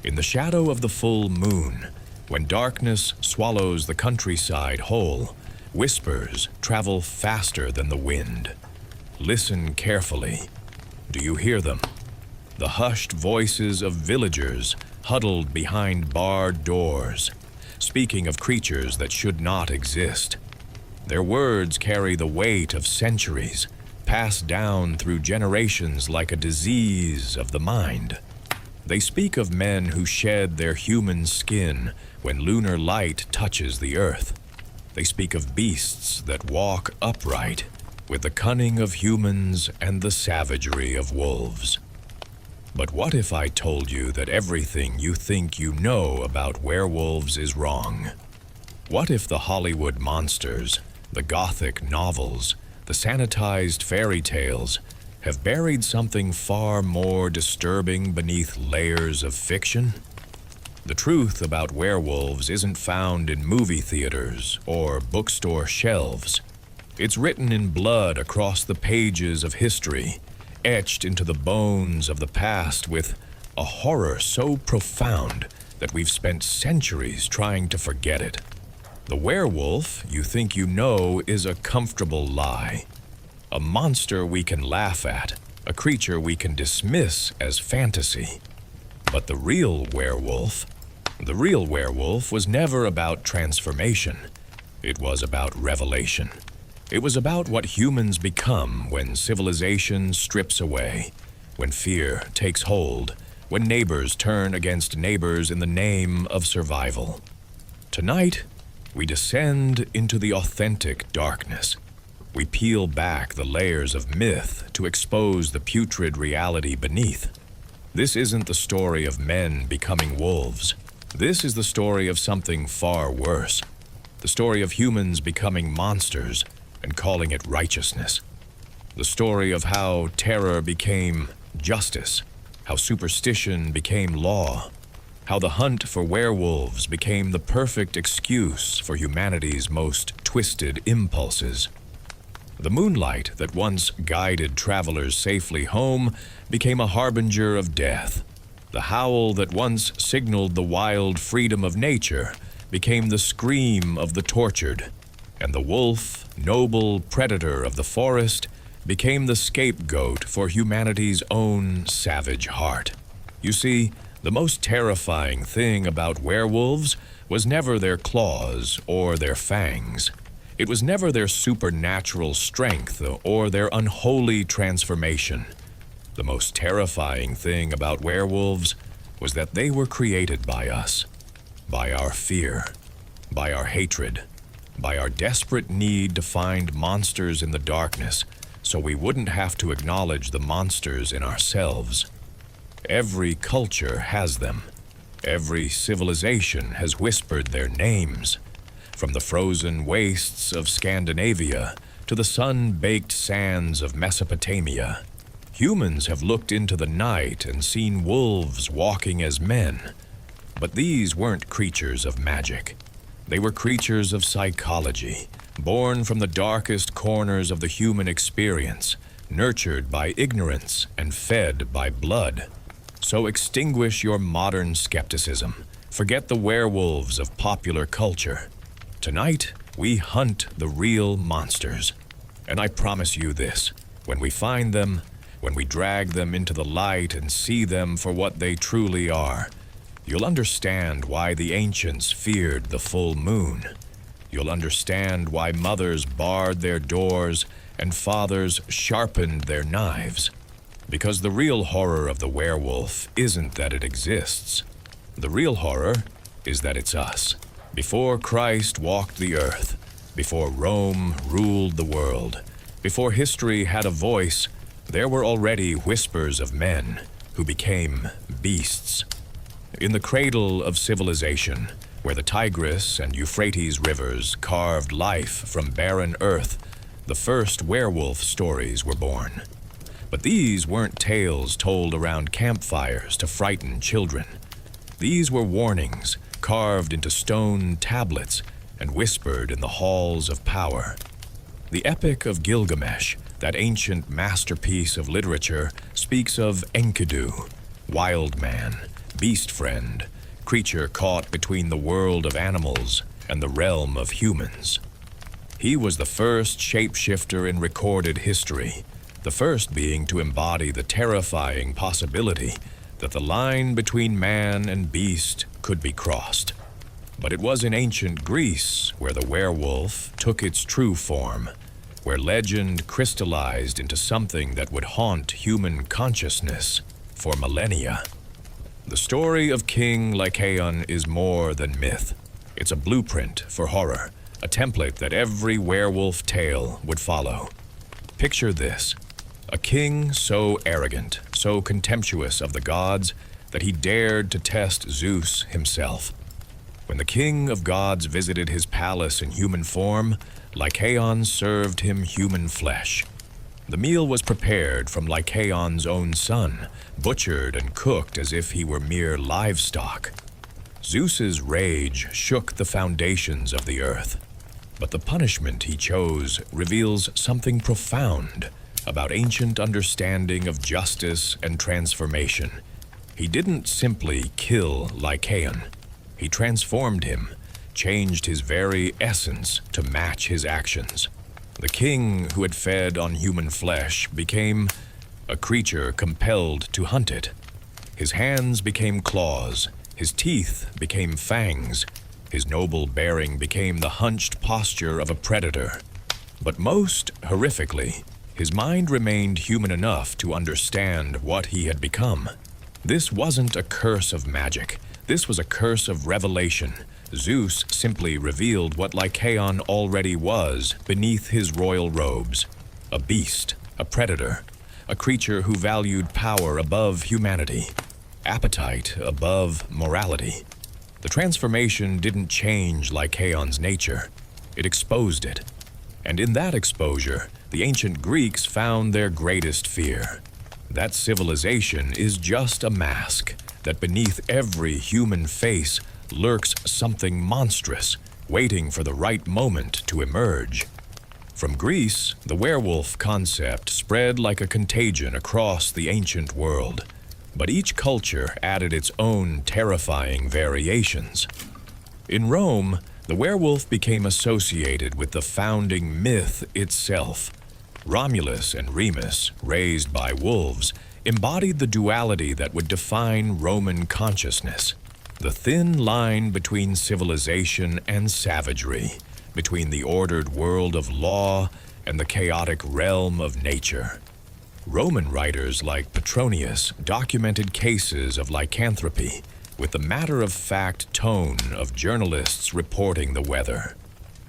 In the shadow of the full moon, when darkness swallows the countryside whole, whispers travel faster than the wind. Listen carefully. Do you hear them? The hushed voices of villagers huddled behind barred doors, speaking of creatures that should not exist. Their words carry the weight of centuries, passed down through generations like a disease of the mind. They speak of men who shed their human skin when lunar light touches the earth. They speak of beasts that walk upright, with the cunning of humans and the savagery of wolves. But what if I told you that everything you think you know about werewolves is wrong? What if the Hollywood monsters, the Gothic novels, the sanitized fairy tales have buried something far more disturbing beneath layers of fiction? The truth about werewolves isn't found in movie theaters or bookstore shelves. It's written in blood across the pages of history, etched into the bones of the past with a horror so profound that we've spent centuries trying to forget it. The werewolf you think you know is a comfortable lie. A monster we can laugh at, a creature we can dismiss as fantasy. But the real werewolf was never about transformation. It was about revelation. It was about what humans become when civilization strips away, when fear takes hold, when neighbors turn against neighbors in the name of survival. Tonight, we descend into the authentic darkness. We peel back the layers of myth to expose the putrid reality beneath. This isn't the story of men becoming wolves. This is the story of something far worse. The story of humans becoming monsters and calling it righteousness. The story of how terror became justice, how superstition became law, how the hunt for werewolves became the perfect excuse for humanity's most twisted impulses. The moonlight that once guided travelers safely home became a harbinger of death. The howl that once signaled the wild freedom of nature became the scream of the tortured. And the wolf, noble predator of the forest, became the scapegoat for humanity's own savage heart. You see, the most terrifying thing about werewolves was never their claws or their fangs. It was never their supernatural strength or their unholy transformation. The most terrifying thing about werewolves was that they were created by us, by our fear, by our hatred, by our desperate need to find monsters in the darkness so we wouldn't have to acknowledge the monsters in ourselves. Every culture has them. Every civilization has whispered their names. From the frozen wastes of Scandinavia to the sun-baked sands of Mesopotamia, humans have looked into the night and seen wolves walking as men. But these weren't creatures of magic. They were creatures of psychology, born from the darkest corners of the human experience, nurtured by ignorance and fed by blood. So extinguish your modern skepticism. Forget the werewolves of popular culture. Tonight, we hunt the real monsters. And I promise you this, when we find them, when we drag them into the light and see them for what they truly are, you'll understand why the ancients feared the full moon. You'll understand why mothers barred their doors and fathers sharpened their knives. Because the real horror of the werewolf isn't that it exists. The real horror is that it's us. Before Christ walked the earth, before Rome ruled the world, before history had a voice, there were already whispers of men who became beasts. In the cradle of civilization, where the Tigris and Euphrates rivers carved life from barren earth, the first werewolf stories were born. But these weren't tales told around campfires to frighten children. These were warnings carved into stone tablets and whispered in the halls of power. The Epic of Gilgamesh, that ancient masterpiece of literature, speaks of Enkidu, wild man, beast friend, creature caught between the world of animals and the realm of humans. He was the first shapeshifter in recorded history, the first being to embody the terrifying possibility that the line between man and beast could be crossed. But it was in ancient Greece where the werewolf took its true form, where legend crystallized into something that would haunt human consciousness for millennia. The story of King Lycaon is more than myth. It's a blueprint for horror, a template that every werewolf tale would follow. Picture this: a king so arrogant, so contemptuous of the gods, that he dared to test Zeus himself. When the king of gods visited his palace in human form, Lycaon served him human flesh. The meal was prepared from Lycaon's own son, butchered and cooked as if he were mere livestock. Zeus's rage shook the foundations of the earth. But the punishment he chose reveals something profound about ancient understanding of justice and transformation. He didn't simply kill Lycaon. He transformed him, changed his very essence to match his actions. The king who had fed on human flesh became a creature compelled to hunt it. His hands became claws, his teeth became fangs, his noble bearing became the hunched posture of a predator. But most horrifically, his mind remained human enough to understand what he had become. This wasn't a curse of magic. This was a curse of revelation. Zeus simply revealed what Lycaon already was beneath his royal robes: a beast, a predator, a creature who valued power above humanity, appetite above morality. The transformation didn't change Lycaon's nature. It exposed it. And in that exposure, the ancient Greeks found their greatest fear. That civilization is just a mask, that beneath every human face lurks something monstrous, waiting for the right moment to emerge. From Greece, the werewolf concept spread like a contagion across the ancient world. But each culture added its own terrifying variations. In Rome, the werewolf became associated with the founding myth itself. Romulus and Remus, raised by wolves, embodied the duality that would define Roman consciousness. The thin line between civilization and savagery, between the ordered world of law and the chaotic realm of nature. Roman writers like Petronius documented cases of lycanthropy with the matter-of-fact tone of journalists reporting the weather.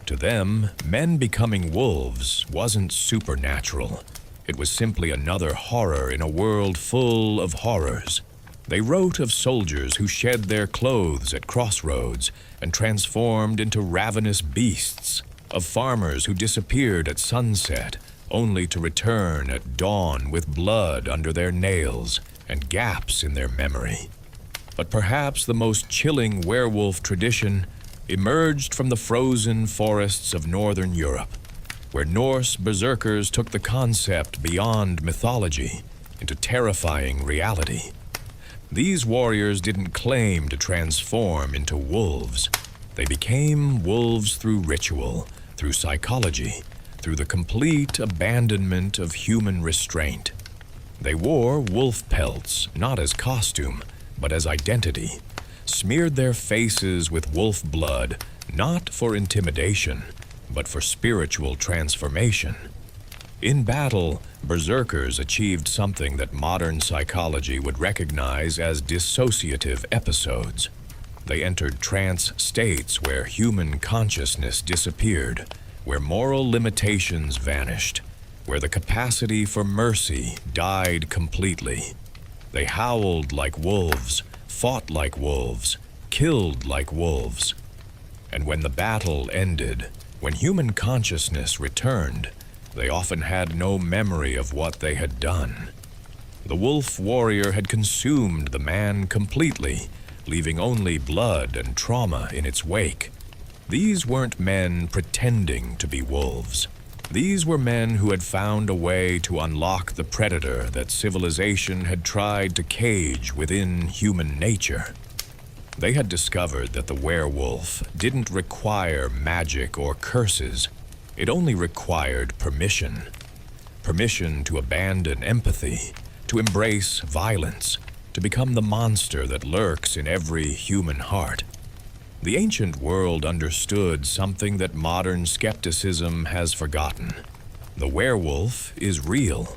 To them, men becoming wolves wasn't supernatural. It was simply another horror in a world full of horrors. They wrote of soldiers who shed their clothes at crossroads and transformed into ravenous beasts, of farmers who disappeared at sunset, only to return at dawn with blood under their nails and gaps in their memory. But perhaps the most chilling werewolf tradition emerged from the frozen forests of northern Europe, where Norse berserkers took the concept beyond mythology into terrifying reality. These warriors didn't claim to transform into wolves. They became wolves through ritual, through psychology, through the complete abandonment of human restraint. They wore wolf pelts, not as costume, but as identity, smeared their faces with wolf blood, not for intimidation, but for spiritual transformation. In battle, berserkers achieved something that modern psychology would recognize as dissociative episodes. They entered trance states where human consciousness disappeared, where moral limitations vanished, where the capacity for mercy died completely. They howled like wolves, fought like wolves, killed like wolves. And when the battle ended, when human consciousness returned, they often had no memory of what they had done. The wolf warrior had consumed the man completely, leaving only blood and trauma in its wake. These weren't men pretending to be wolves. These were men who had found a way to unlock the predator that civilization had tried to cage within human nature. They had discovered that the werewolf didn't require magic or curses. It only required permission. Permission to abandon empathy, to embrace violence, to become the monster that lurks in every human heart. The ancient world understood something that modern skepticism has forgotten. The werewolf is real,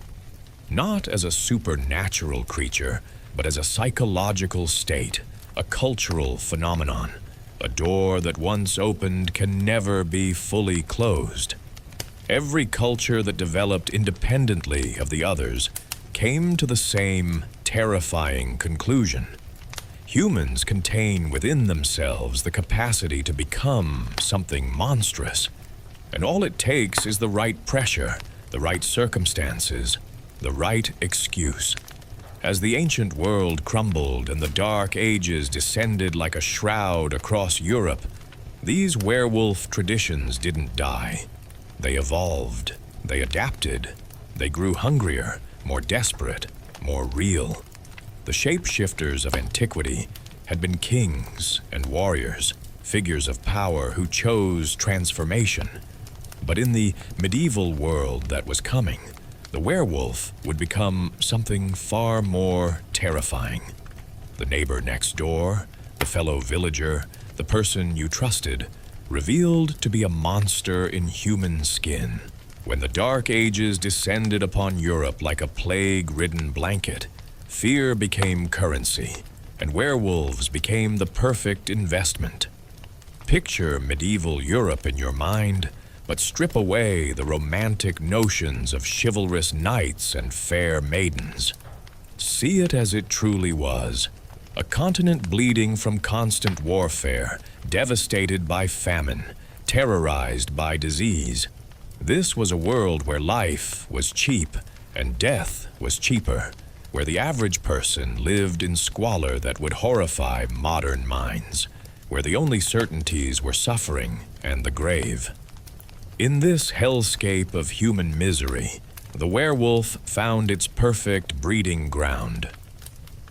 not as a supernatural creature, but as a psychological state, a cultural phenomenon. A door that once opened can never be fully closed. Every culture that developed independently of the others came to the same terrifying conclusion. Humans contain within themselves the capacity to become something monstrous, and all it takes is the right pressure, the right circumstances, the right excuse. As the ancient world crumbled and the dark ages descended like a shroud across Europe, these werewolf traditions didn't die. They evolved, they adapted, they grew hungrier, more desperate, more real. The shapeshifters of antiquity had been kings and warriors, figures of power who chose transformation. But in the medieval world that was coming, the werewolf would become something far more terrifying. The neighbor next door, the fellow villager, the person you trusted, revealed to be a monster in human skin. When the Dark Ages descended upon Europe like a plague-ridden blanket, fear became currency, and werewolves became the perfect investment. Picture medieval Europe in your mind, but strip away the romantic notions of chivalrous knights and fair maidens. See it as it truly was, a continent bleeding from constant warfare, devastated by famine, terrorized by disease. This was a world where life was cheap and death was cheaper, where the average person lived in squalor that would horrify modern minds, where the only certainties were suffering and the grave. In this hellscape of human misery, the werewolf found its perfect breeding ground.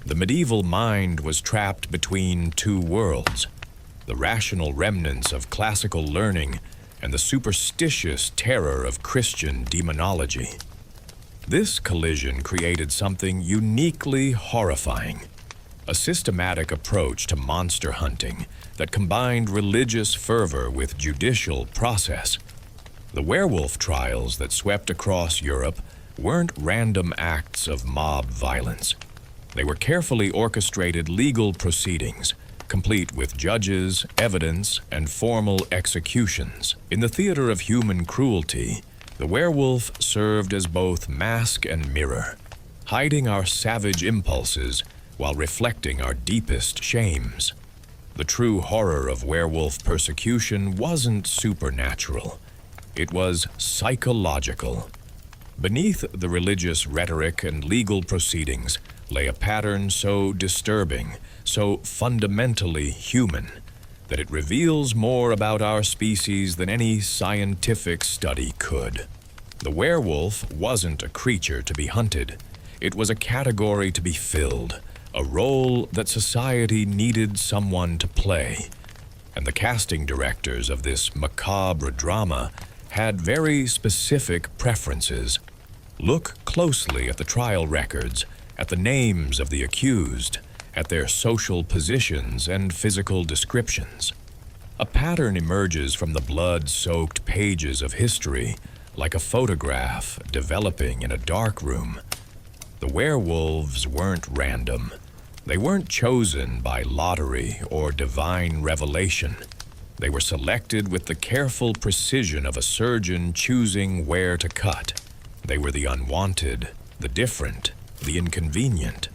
The medieval mind was trapped between two worlds, the rational remnants of classical learning and the superstitious terror of Christian demonology. This collision created something uniquely horrifying, a systematic approach to monster hunting that combined religious fervor with judicial process. The werewolf trials that swept across Europe weren't random acts of mob violence. They were carefully orchestrated legal proceedings, complete with judges, evidence, and formal executions. In the theater of human cruelty, the werewolf served as both mask and mirror, hiding our savage impulses while reflecting our deepest shames. The true horror of werewolf persecution wasn't supernatural. It was psychological. Beneath the religious rhetoric and legal proceedings lay a pattern so disturbing, so fundamentally human, that it reveals more about our species than any scientific study could. The werewolf wasn't a creature to be hunted. It was a category to be filled, a role that society needed someone to play. And the casting directors of this macabre drama had very specific preferences. Look closely at the trial records, at the names of the accused, at their social positions and physical descriptions. A pattern emerges from the blood-soaked pages of history, like a photograph developing in a dark room. The werewolves weren't random. They weren't chosen by lottery or divine revelation. They were selected with the careful precision of a surgeon choosing where to cut. They were the unwanted, the different, the inconvenient.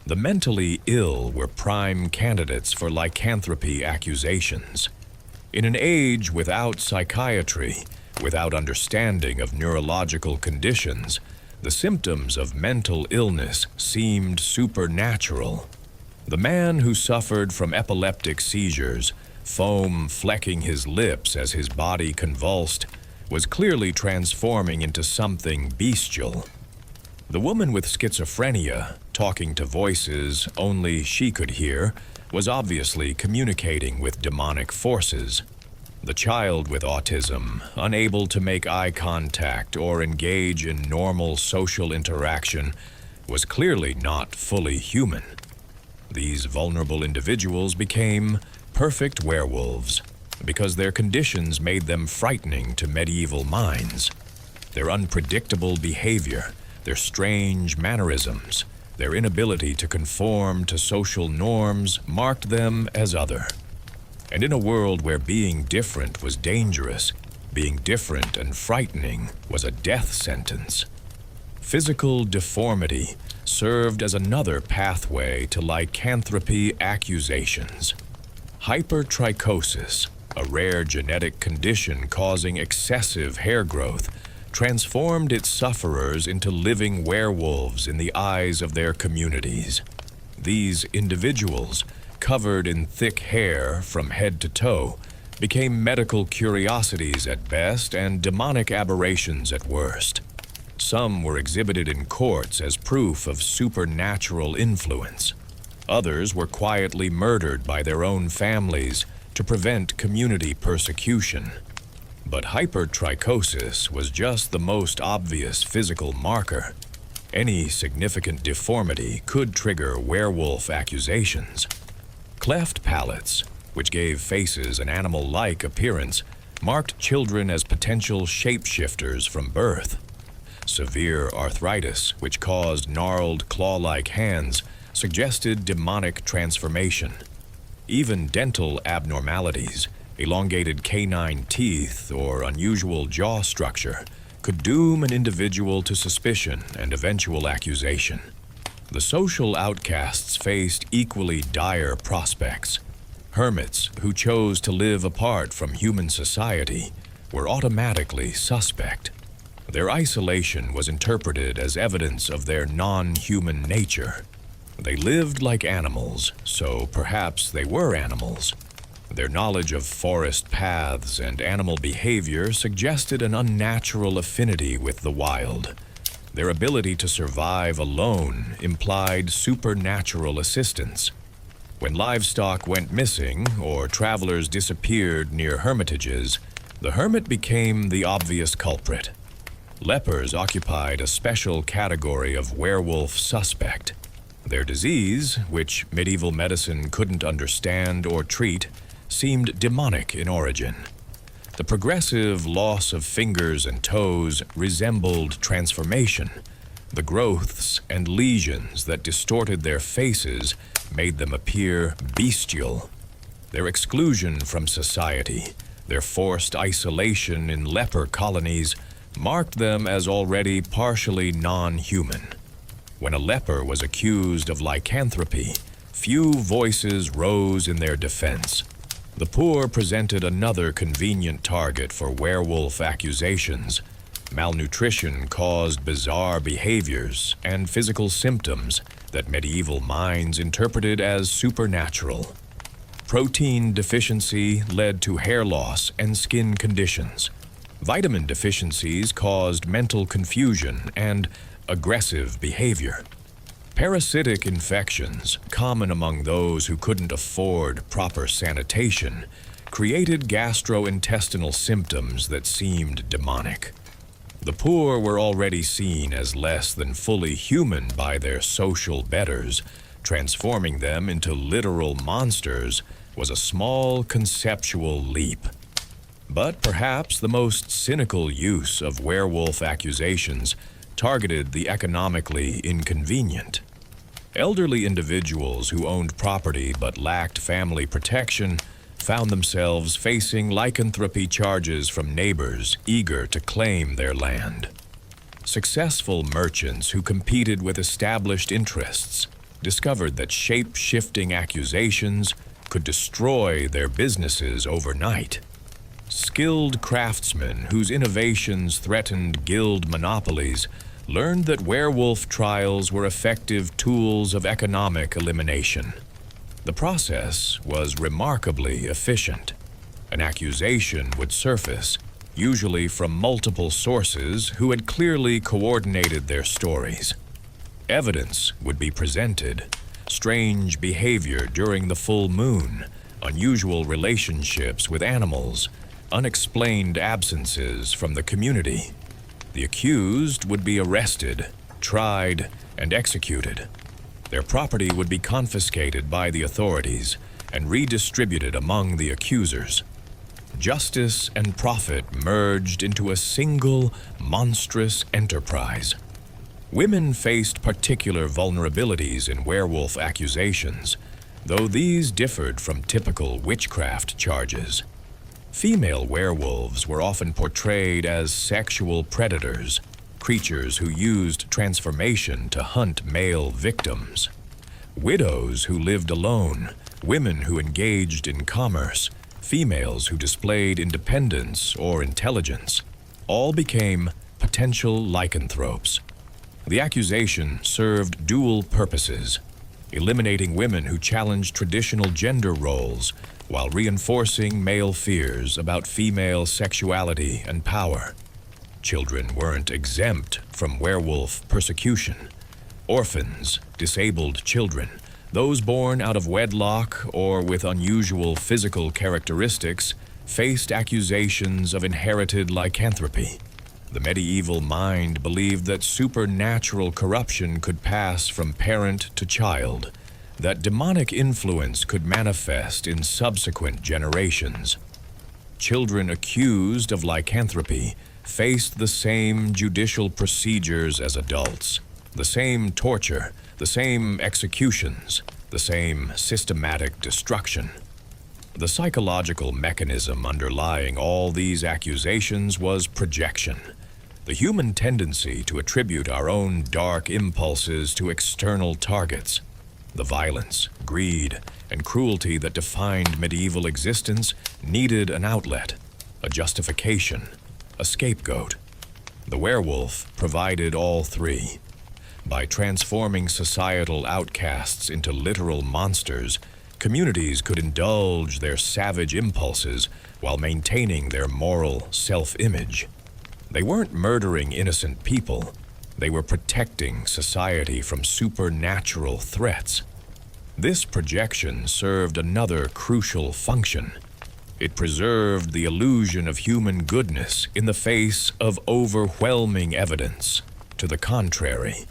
The mentally ill were prime candidates for lycanthropy accusations. In an age without psychiatry, without understanding of neurological conditions, the symptoms of mental illness seemed supernatural. The man who suffered from epileptic seizures, foam flecking his lips as his body convulsed, was clearly transforming into something bestial. The woman with schizophrenia, talking to voices only she could hear, was obviously communicating with demonic forces. The child with autism, unable to make eye contact or engage in normal social interaction, was clearly not fully human. These vulnerable individuals became perfect werewolves because their conditions made them frightening to medieval minds. Their unpredictable behavior, their strange mannerisms, their inability to conform to social norms marked them as other. And in a world where being different was dangerous, being different and frightening was a death sentence. Physical deformity served as another pathway to lycanthropy accusations. Hypertrichosis, a rare genetic condition causing excessive hair growth, transformed its sufferers into living werewolves in the eyes of their communities. These individuals, covered in thick hair from head to toe, became medical curiosities at best and demonic aberrations at worst. Some were exhibited in courts as proof of supernatural influence. Others were quietly murdered by their own families to prevent community persecution. But hypertrichosis was just the most obvious physical marker. Any significant deformity could trigger werewolf accusations. Cleft palates, which gave faces an animal-like appearance, marked children as potential shapeshifters from birth. Severe arthritis, which caused gnarled claw-like hands, suggested demonic transformation. Even dental abnormalities, elongated canine teeth, or unusual jaw structure, could doom an individual to suspicion and eventual accusation. The social outcasts faced equally dire prospects. Hermits who chose to live apart from human society were automatically suspect. Their isolation was interpreted as evidence of their non-human nature. They lived like animals, so perhaps they were animals. Their knowledge of forest paths and animal behavior suggested an unnatural affinity with the wild. Their ability to survive alone implied supernatural assistance. When livestock went missing or travelers disappeared near hermitages, the hermit became the obvious culprit. Lepers occupied a special category of werewolf suspect. Their disease, which medieval medicine couldn't understand or treat, seemed demonic in origin. The progressive loss of fingers and toes resembled transformation. The growths and lesions that distorted their faces made them appear bestial. Their exclusion from society, their forced isolation in leper colonies, marked them as already partially non-human. When a leper was accused of lycanthropy, few voices rose in their defense. The poor presented another convenient target for werewolf accusations. Malnutrition caused bizarre behaviors and physical symptoms that medieval minds interpreted as supernatural. Protein deficiency led to hair loss and skin conditions. Vitamin deficiencies caused mental confusion and aggressive behavior. Parasitic infections, common among those who couldn't afford proper sanitation, created gastrointestinal symptoms that seemed demonic. The poor were already seen as less than fully human by their social betters. Transforming them into literal monsters was a small conceptual leap. But perhaps the most cynical use of werewolf accusations targeted the economically inconvenient. Elderly individuals who owned property but lacked family protection found themselves facing lycanthropy charges from neighbors eager to claim their land. Successful merchants who competed with established interests discovered that shape-shifting accusations could destroy their businesses overnight. Skilled craftsmen whose innovations threatened guild monopolies learned that werewolf trials were effective tools of economic elimination. The process was remarkably efficient. An accusation would surface, usually from multiple sources who had clearly coordinated their stories. Evidence would be presented: strange behavior during the full moon, unusual relationships with animals, unexplained absences from the community. The accused would be arrested, tried, and executed. Their property would be confiscated by the authorities and redistributed among the accusers. Justice and profit merged into a single, monstrous enterprise. Women faced particular vulnerabilities in werewolf accusations, though these differed from typical witchcraft charges. Female werewolves were often portrayed as sexual predators, creatures who used transformation to hunt male victims. Widows who lived alone, women who engaged in commerce, females who displayed independence or intelligence, all became potential lycanthropes. The accusation served dual purposes: eliminating women who challenged traditional gender roles while reinforcing male fears about female sexuality and power. Children weren't exempt from werewolf persecution. Orphans, disabled children, those born out of wedlock or with unusual physical characteristics, faced accusations of inherited lycanthropy. The medieval mind believed that supernatural corruption could pass from parent to child, that demonic influence could manifest in subsequent generations. Children accused of lycanthropy faced the same judicial procedures as adults, the same torture, the same executions, the same systematic destruction. The psychological mechanism underlying all these accusations was projection, the human tendency to attribute our own dark impulses to external targets. The violence, greed, and cruelty that defined medieval existence needed an outlet, a justification, a scapegoat. The werewolf provided all three. By transforming societal outcasts into literal monsters, communities could indulge their savage impulses while maintaining their moral self-image. They weren't murdering innocent people. They were protecting society from supernatural threats. This projection served another crucial function. It preserved the illusion of human goodness in the face of overwhelming evidence to the contrary.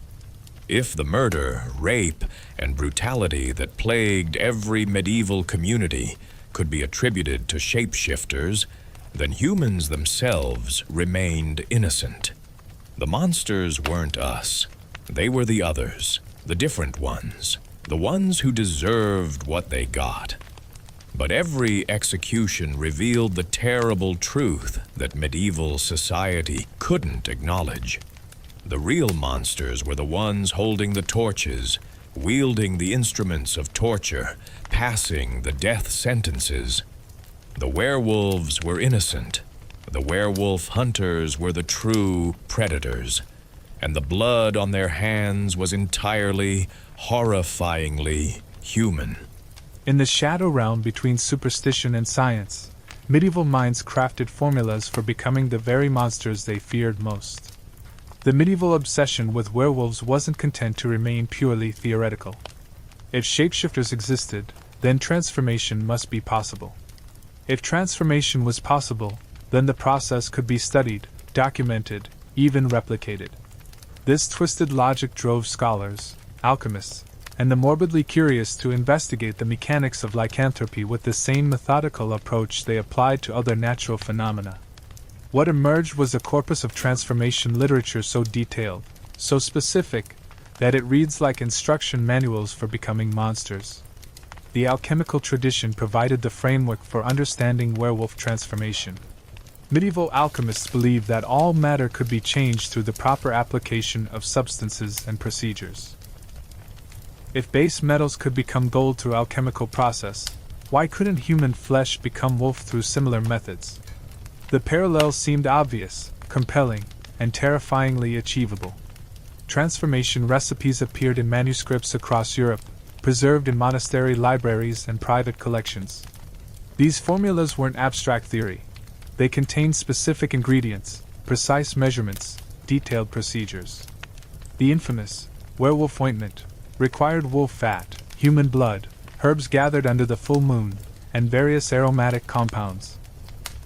If the murder, rape, and brutality that plagued every medieval community could be attributed to shapeshifters, then humans themselves remained innocent. The monsters weren't us. They were the others, the different ones, the ones who deserved what they got. But every execution revealed the terrible truth that medieval society couldn't acknowledge. The real monsters were the ones holding the torches, wielding the instruments of torture, passing the death sentences. The werewolves were innocent. The werewolf hunters were the true predators, and the blood on their hands was entirely, horrifyingly human. In the shadow realm between superstition and science, medieval minds crafted formulas for becoming the very monsters they feared most. The medieval obsession with werewolves wasn't content to remain purely theoretical. If shapeshifters existed, then transformation must be possible. If transformation was possible, then the process could be studied, documented, even replicated. This twisted logic drove scholars, alchemists, and the morbidly curious to investigate the mechanics of lycanthropy with the same methodical approach they applied to other natural phenomena. What emerged was a corpus of transformation literature so detailed, so specific, that it reads like instruction manuals for becoming monsters. The alchemical tradition provided the framework for understanding werewolf transformation. Medieval alchemists believed that all matter could be changed through the proper application of substances and procedures. If base metals could become gold through alchemical process, why couldn't human flesh become wolf through similar methods? The parallel seemed obvious, compelling, and terrifyingly achievable. Transformation recipes appeared in manuscripts across Europe, preserved in monastery libraries and private collections. These formulas weren't abstract theory. They contained specific ingredients, precise measurements, detailed procedures. The infamous werewolf ointment required wolf fat, human blood, herbs gathered under the full moon, and various aromatic compounds.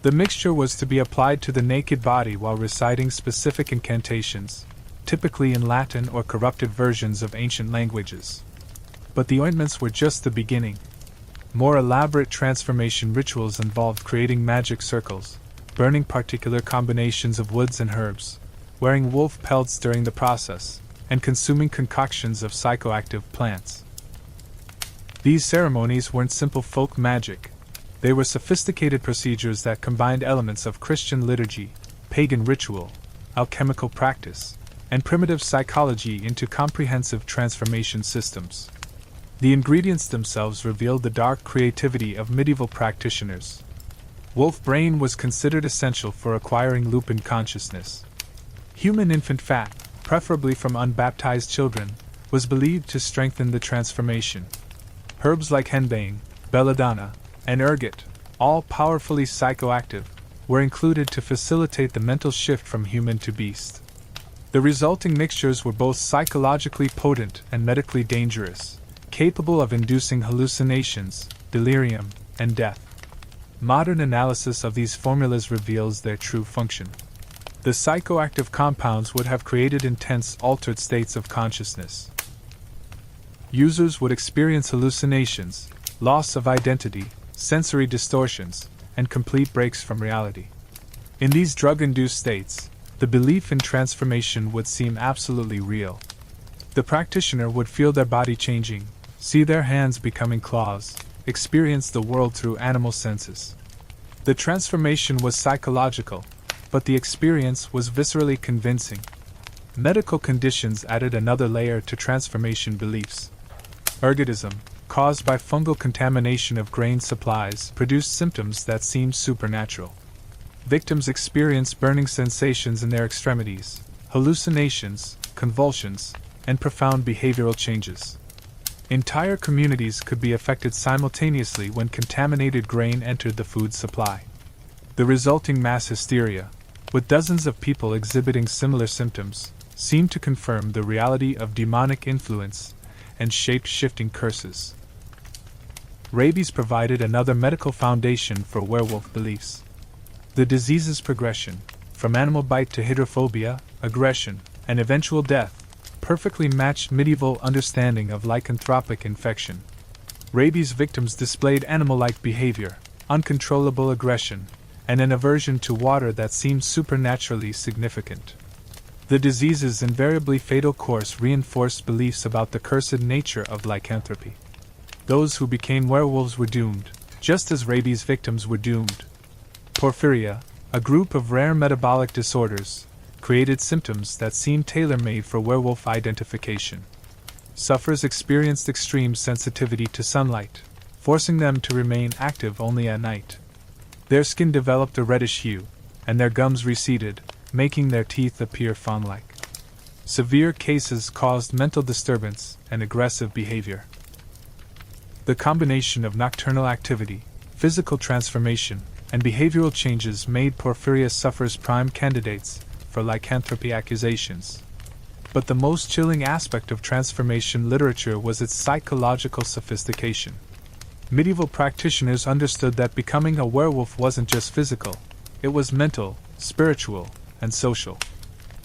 The mixture was to be applied to the naked body while reciting specific incantations, typically in Latin or corrupted versions of ancient languages. But the ointments were just the beginning. More elaborate transformation rituals involved creating magic circles, burning particular combinations of woods and herbs, wearing wolf pelts during the process, and consuming concoctions of psychoactive plants. These ceremonies weren't simple folk magic. They were sophisticated procedures that combined elements of Christian liturgy, pagan ritual, alchemical practice, and primitive psychology into comprehensive transformation systems. The ingredients themselves revealed the dark creativity of medieval practitioners. Wolf brain was considered essential for acquiring lupin consciousness. Human infant fat, preferably from unbaptized children, was believed to strengthen the transformation. Herbs like henbane, belladonna, and ergot, all powerfully psychoactive, were included to facilitate the mental shift from human to beast. The resulting mixtures were both psychologically potent and medically dangerous, capable of inducing hallucinations, delirium, and death. Modern analysis of these formulas reveals their true function. The psychoactive compounds would have created intense, altered states of consciousness. Users would experience hallucinations, loss of identity, sensory distortions, and complete breaks from reality. In these drug-induced states, the belief in transformation would seem absolutely real. The practitioner would feel their body changing, see their hands becoming claws, experience the world through animal senses. The transformation was psychological, but the experience was viscerally convincing. Medical conditions added another layer to transformation beliefs. Ergotism, caused by fungal contamination of grain supplies, produced symptoms that seemed supernatural. Victims experienced burning sensations in their extremities, hallucinations, convulsions, and profound behavioral changes. Entire communities could be affected simultaneously when contaminated grain entered the food supply. The resulting mass hysteria, with dozens of people exhibiting similar symptoms, seemed to confirm the reality of demonic influence and shape-shifting curses. Rabies provided another medical foundation for werewolf beliefs. The disease's progression, from animal bite to hydrophobia, aggression, and eventual death, perfectly matched medieval understanding of lycanthropic infection. Rabies victims displayed animal-like behavior, uncontrollable aggression, and an aversion to water that seemed supernaturally significant. The disease's invariably fatal course reinforced beliefs about the cursed nature of lycanthropy. Those who became werewolves were doomed, just as rabies victims were doomed. Porphyria, a group of rare metabolic disorders, created symptoms that seemed tailor-made for werewolf identification. Sufferers experienced extreme sensitivity to sunlight, forcing them to remain active only at night. Their skin developed a reddish hue, and their gums receded, making their teeth appear fawn-like. Severe cases caused mental disturbance and aggressive behavior. The combination of nocturnal activity, physical transformation, and behavioral changes made porphyria sufferers prime candidates for lycanthropy accusations. But the most chilling aspect of transformation literature was its psychological sophistication. Medieval practitioners understood that becoming a werewolf wasn't just physical, it was mental, spiritual, and social.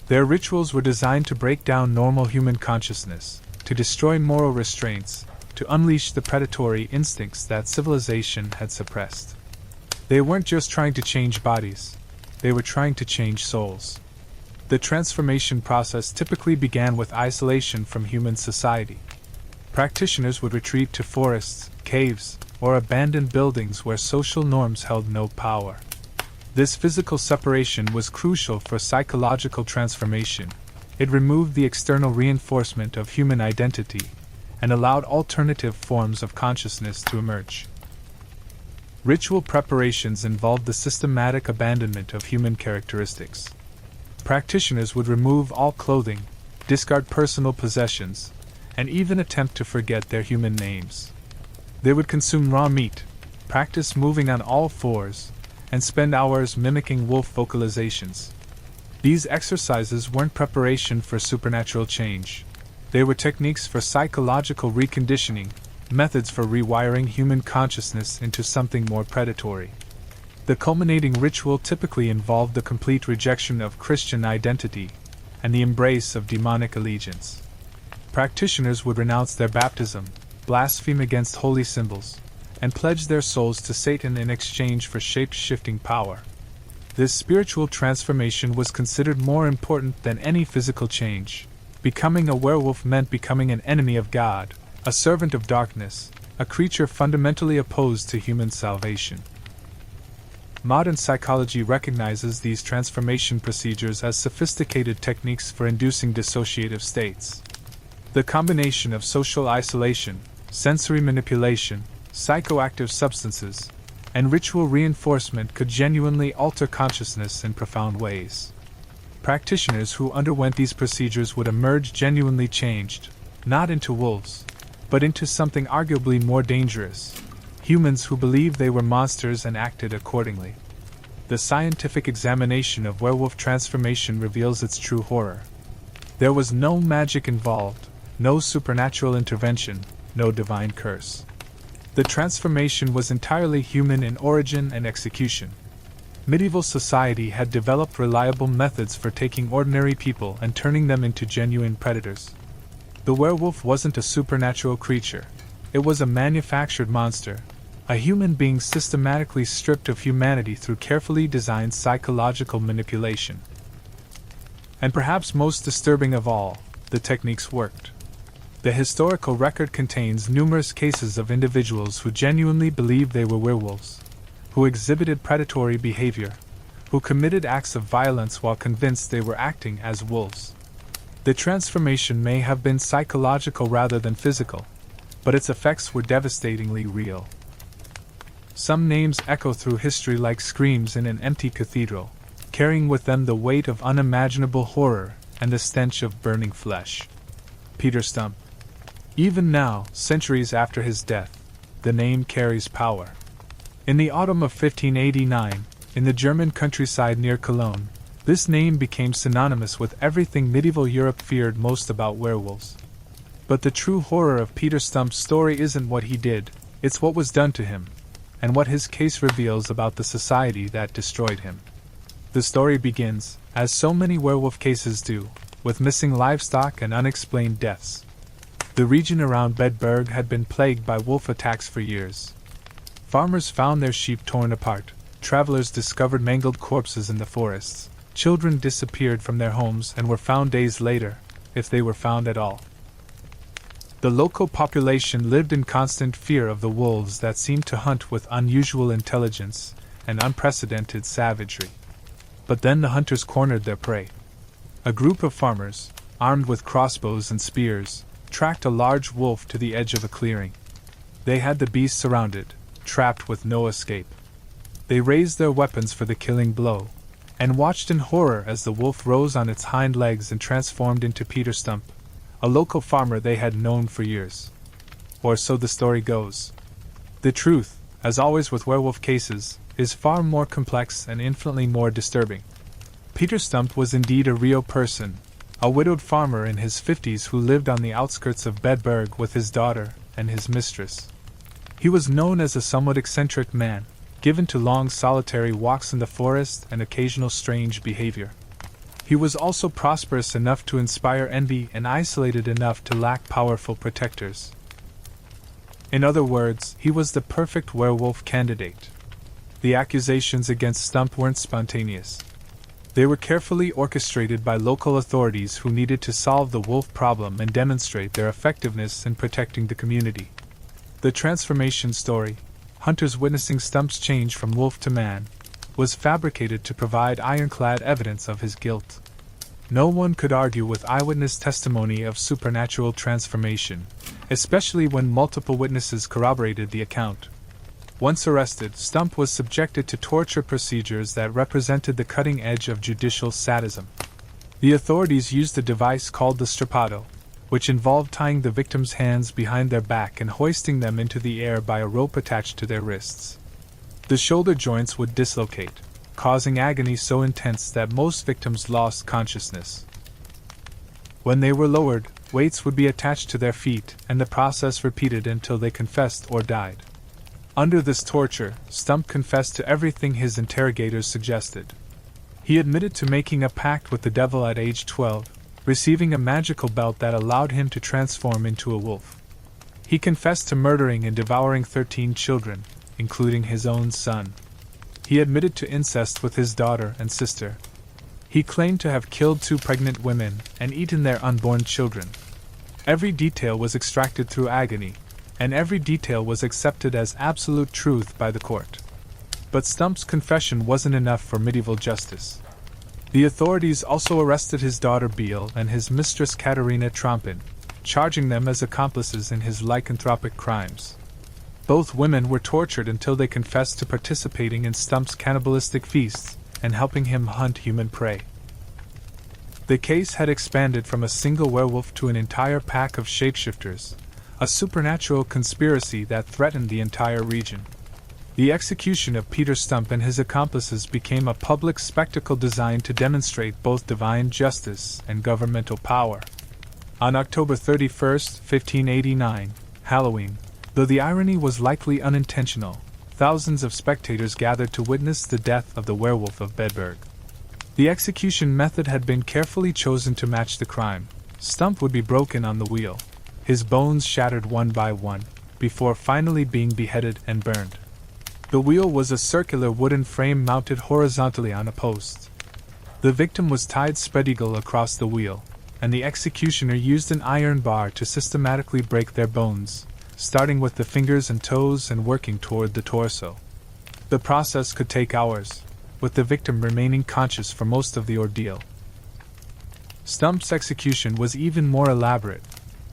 Their rituals were designed to break down normal human consciousness, to destroy moral restraints, to unleash the predatory instincts that civilization had suppressed. They weren't just trying to change bodies, they were trying to change souls. The transformation process typically began with isolation from human society. Practitioners would retreat to forests, caves, or abandoned buildings where social norms held no power. This physical separation was crucial for psychological transformation. It removed the external reinforcement of human identity and allowed alternative forms of consciousness to emerge. Ritual preparations involved the systematic abandonment of human characteristics. Practitioners would remove all clothing, discard personal possessions, and even attempt to forget their human names. They would consume raw meat, practice moving on all fours, and spend hours mimicking wolf vocalizations. These exercises weren't preparation for supernatural change. They were techniques for psychological reconditioning, methods for rewiring human consciousness into something more predatory. The culminating ritual typically involved the complete rejection of Christian identity and the embrace of demonic allegiance. Practitioners would renounce their baptism, blaspheme against holy symbols, and pledge their souls to Satan in exchange for shape-shifting power. This spiritual transformation was considered more important than any physical change. Becoming a werewolf meant becoming an enemy of God, a servant of darkness, a creature fundamentally opposed to human salvation. Modern psychology recognizes these transformation procedures as sophisticated techniques for inducing dissociative states. The combination of social isolation, sensory manipulation, psychoactive substances, and ritual reinforcement could genuinely alter consciousness in profound ways. Practitioners who underwent these procedures would emerge genuinely changed, not into wolves, but into something arguably more dangerous: humans who believed they were monsters and acted accordingly. The scientific examination of werewolf transformation reveals its true horror. There was no magic involved, no supernatural intervention, no divine curse. The transformation was entirely human in origin and execution. Medieval society had developed reliable methods for taking ordinary people and turning them into genuine predators. The werewolf wasn't a supernatural creature. It was a manufactured monster, a human being systematically stripped of humanity through carefully designed psychological manipulation. And perhaps most disturbing of all, the techniques worked. The historical record contains numerous cases of individuals who genuinely believed they were werewolves, who exhibited predatory behavior, who committed acts of violence while convinced they were acting as wolves. The transformation may have been psychological rather than physical, but its effects were devastatingly real. Some names echo through history like screams in an empty cathedral, carrying with them the weight of unimaginable horror and the stench of burning flesh. Peter Stump. Even now, centuries after his death, the name carries power. In the autumn of 1589, in the German countryside near Cologne, this name became synonymous with everything medieval Europe feared most about werewolves. But the true horror of Peter Stump's story isn't what he did, it's what was done to him, and what his case reveals about the society that destroyed him. The story begins, as so many werewolf cases do, with missing livestock and unexplained deaths. The region around Bedburg had been plagued by wolf attacks for years. Farmers found their sheep torn apart, travelers discovered mangled corpses in the forests, children disappeared from their homes and were found days later, if they were found at all. The local population lived in constant fear of the wolves that seemed to hunt with unusual intelligence and unprecedented savagery. But then the hunters cornered their prey. A group of farmers, armed with crossbows and spears, tracked a large wolf to the edge of a clearing. They had the beast surrounded, trapped with no escape. They raised their weapons for the killing blow, and watched in horror as the wolf rose on its hind legs and transformed into Peter Stump, a local farmer they had known for years. Or so the story goes. The truth, as always with werewolf cases, is far more complex and infinitely more disturbing. Peter Stump was indeed a real person, a widowed farmer in his 50s who lived on the outskirts of Bedburg with his daughter and his mistress. He was known as a somewhat eccentric man, given to long solitary walks in the forest and occasional strange behavior. He was also prosperous enough to inspire envy and isolated enough to lack powerful protectors. In other words, he was the perfect werewolf candidate. The accusations against Stump weren't spontaneous. They were carefully orchestrated by local authorities who needed to solve the wolf problem and demonstrate their effectiveness in protecting the community. The transformation story, hunters witnessing Stump's change from wolf to man, was fabricated to provide ironclad evidence of his guilt. No one could argue with eyewitness testimony of supernatural transformation, especially when multiple witnesses corroborated the account. Once arrested, Stump was subjected to torture procedures that represented the cutting edge of judicial sadism. The authorities used a device called the strappado, which involved tying the victim's hands behind their back and hoisting them into the air by a rope attached to their wrists. The shoulder joints would dislocate, causing agony so intense that most victims lost consciousness. When they were lowered, weights would be attached to their feet, and the process repeated until they confessed or died. Under this torture, Stump confessed to everything his interrogators suggested. He admitted to making a pact with the devil at age 12, receiving a magical belt that allowed him to transform into a wolf. He confessed to murdering and devouring 13 children, including his own son. He admitted to incest with his daughter and sister. He claimed to have killed 2 pregnant women and eaten their unborn children. Every detail was extracted through agony, and every detail was accepted as absolute truth by the court. But Stump's confession wasn't enough for medieval justice. The authorities also arrested his daughter Beale and his mistress Katerina Trompin, charging them as accomplices in his lycanthropic crimes. Both women were tortured until they confessed to participating in Stump's cannibalistic feasts and helping him hunt human prey. The case had expanded from a single werewolf to an entire pack of shapeshifters, a supernatural conspiracy that threatened the entire region. The execution of Peter Stump and his accomplices became a public spectacle designed to demonstrate both divine justice and governmental power. On October 31, 1589, Halloween, though the irony was likely unintentional, thousands of spectators gathered to witness the death of the werewolf of Bedburg. The execution method had been carefully chosen to match the crime. Stump would be broken on the wheel, his bones shattered one by one, before finally being beheaded and burned. The wheel was a circular wooden frame mounted horizontally on a post. The victim was tied spread-eagle across the wheel, and the executioner used an iron bar to systematically break their bones, starting with the fingers and toes and working toward the torso. The process could take hours, with the victim remaining conscious for most of the ordeal. Stump's execution was even more elaborate.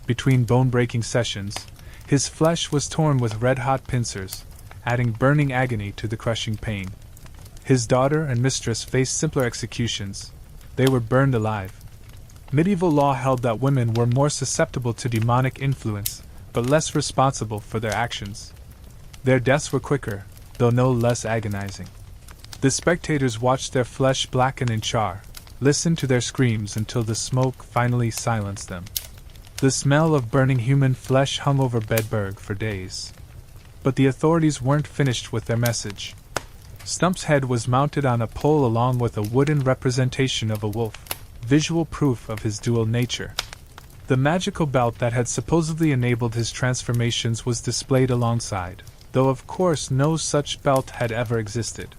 Between bone-breaking sessions, his flesh was torn with red-hot pincers, adding burning agony to the crushing pain. His daughter and mistress faced simpler executions. They were burned alive. Medieval law held that women were more susceptible to demonic influence, but less responsible for their actions. Their deaths were quicker, though no less agonizing. The spectators watched their flesh blacken and char, listened to their screams until the smoke finally silenced them. The smell of burning human flesh hung over Bedburg for days. But the authorities weren't finished with their message. Stump's head was mounted on a pole along with a wooden representation of a wolf, visual proof of his dual nature. The magical belt that had supposedly enabled his transformations was displayed alongside, though of course no such belt had ever existed.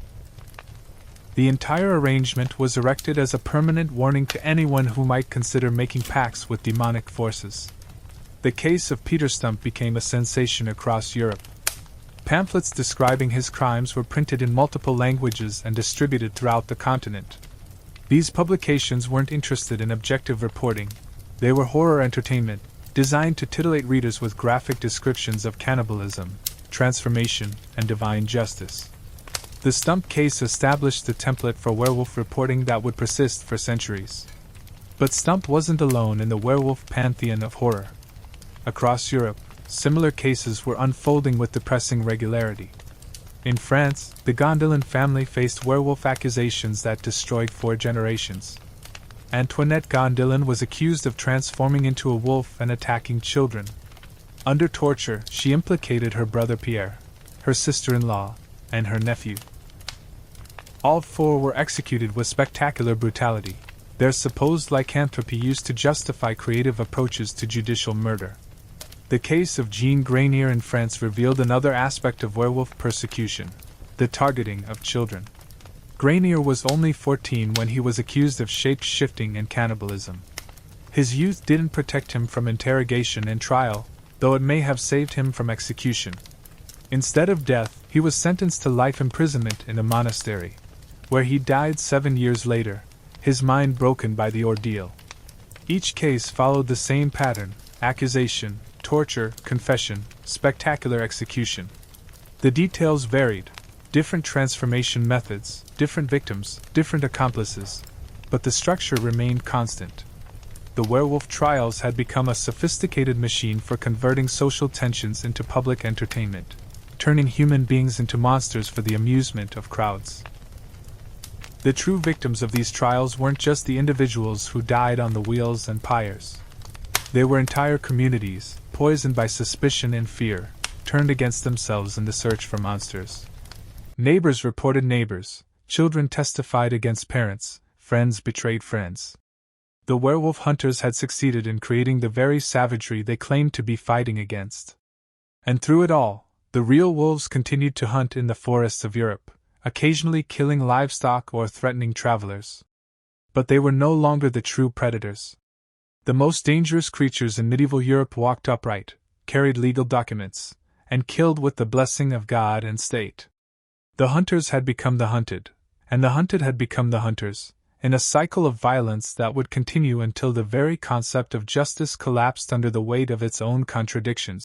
The entire arrangement was erected as a permanent warning to anyone who might consider making pacts with demonic forces. The case of Peter Stump became a sensation across Europe. Pamphlets describing his crimes were printed in multiple languages and distributed throughout the continent. These publications weren't interested in objective reporting. They were horror entertainment, designed to titillate readers with graphic descriptions of cannibalism, transformation, and divine justice. The Stump case established the template for werewolf reporting that would persist for centuries. But Stump wasn't alone in the werewolf pantheon of horror. Across Europe, similar cases were unfolding with depressing regularity. In France, the Gondelin family faced werewolf accusations that destroyed 4 generations. Antoinette Gondelin was accused of transforming into a wolf and attacking children. Under torture, she implicated her brother Pierre, her sister-in-law, and her nephew. All 4 were executed with spectacular brutality, their supposed lycanthropy used to justify creative approaches to judicial murder. The case of Jean Granier in France revealed another aspect of werewolf persecution, the targeting of children. Granier was only 14 when he was accused of shape-shifting and cannibalism. His youth didn't protect him from interrogation and trial, though it may have saved him from execution. Instead of death, he was sentenced to life imprisonment in a monastery, where he died 7 years later, his mind broken by the ordeal. Each case followed the same pattern: accusation, torture, confession, spectacular execution. The details varied: different transformation methods, different victims, different accomplices, but the structure remained constant. The werewolf trials had become a sophisticated machine for converting social tensions into public entertainment. turning human beings into monsters for the amusement of crowds. The true victims of these trials weren't just the individuals who died on the wheels and pyres. They were entire communities, poisoned by suspicion and fear, turned against themselves in the search for monsters. Neighbors reported neighbors, children testified against parents, friends betrayed friends. The werewolf hunters had succeeded in creating the very savagery they claimed to be fighting against. And through it all, the real wolves continued to hunt in the forests of Europe, occasionally killing livestock or threatening travelers. But they were no longer the true predators. The most dangerous creatures in medieval Europe walked upright, carried legal documents, and killed with the blessing of God and state. The hunters had become the hunted, and the hunted had become the hunters, in a cycle of violence that would continue until the very concept of justice collapsed under the weight of its own contradictions.